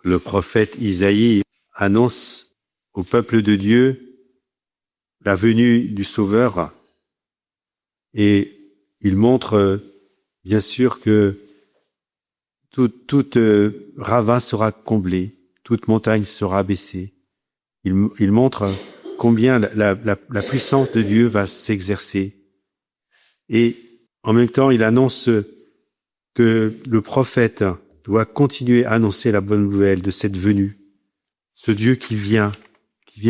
Le prophète Isaïe annonce au peuple de Dieu la venue du Sauveur et il montre bien sûr que toute ravin sera comblé, toute montagne sera abaissée. Il montre combien la puissance de Dieu va s'exercer. Et en même temps, il annonce que le prophète doit continuer à annoncer la bonne nouvelle de cette venue. Ce Dieu qui vient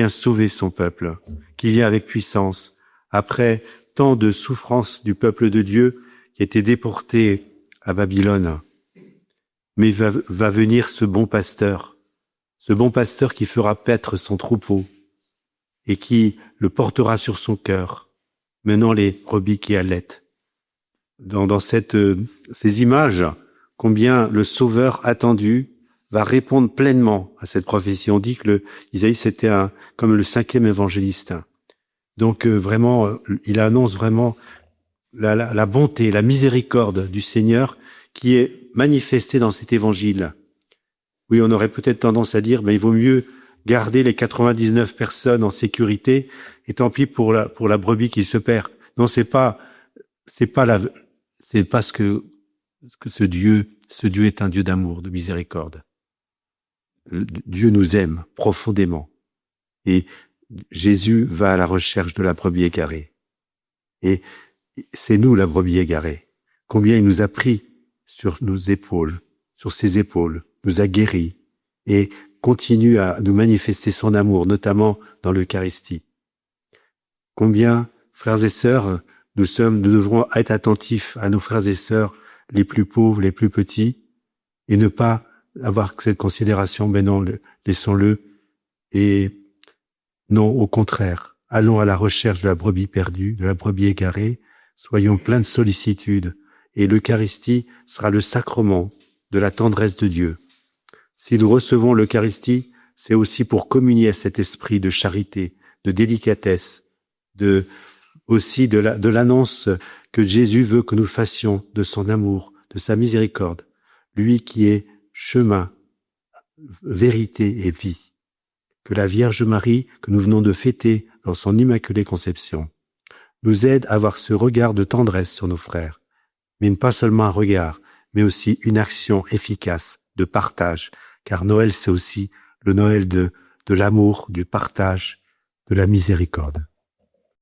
sauver son peuple, qui vient avec puissance, après tant de souffrances du peuple de Dieu qui a été déporté à Babylone. Mais va venir ce bon pasteur qui fera paître son troupeau et qui le portera sur son cœur, menant les brebis qui allaitent. Dans ces images, combien le Sauveur attendu va répondre pleinement à cette prophétie. On dit que Isaïe, c'était comme le 5e évangéliste. Donc vraiment, il annonce vraiment la bonté, la miséricorde du Seigneur qui est manifestée dans cet évangile. Oui, on aurait peut-être tendance à dire, il vaut mieux garder les 99 personnes en sécurité et tant pis pour la brebis qui se perd. Non, c'est pas ce que ce Dieu est un Dieu d'amour, de miséricorde. Dieu nous aime profondément et Jésus va à la recherche de la brebis égarée. Et c'est nous la brebis égarée. Combien il nous a pris sur ses épaules, nous a guéris et continue à nous manifester son amour, notamment dans l'Eucharistie. Combien, frères et sœurs, nous devrons être attentifs à nos frères et sœurs les plus pauvres, les plus petits, et ne pas avoir cette considération, non, laissons-le, et non, au contraire, allons à la recherche de la brebis perdue, de la brebis égarée, soyons pleins de sollicitude, et l'Eucharistie sera le sacrement de la tendresse de Dieu. Si nous recevons l'Eucharistie, c'est aussi pour communier à cet esprit de charité, de délicatesse, aussi de l'annonce que Jésus veut que nous fassions de son amour, de sa miséricorde, lui qui est chemin, vérité et vie. Que la Vierge Marie, que nous venons de fêter dans son Immaculée Conception, nous aide à avoir ce regard de tendresse sur nos frères, mais pas seulement un regard, mais aussi une action efficace de partage, car Noël, c'est aussi le Noël de l'amour, du partage, de la miséricorde.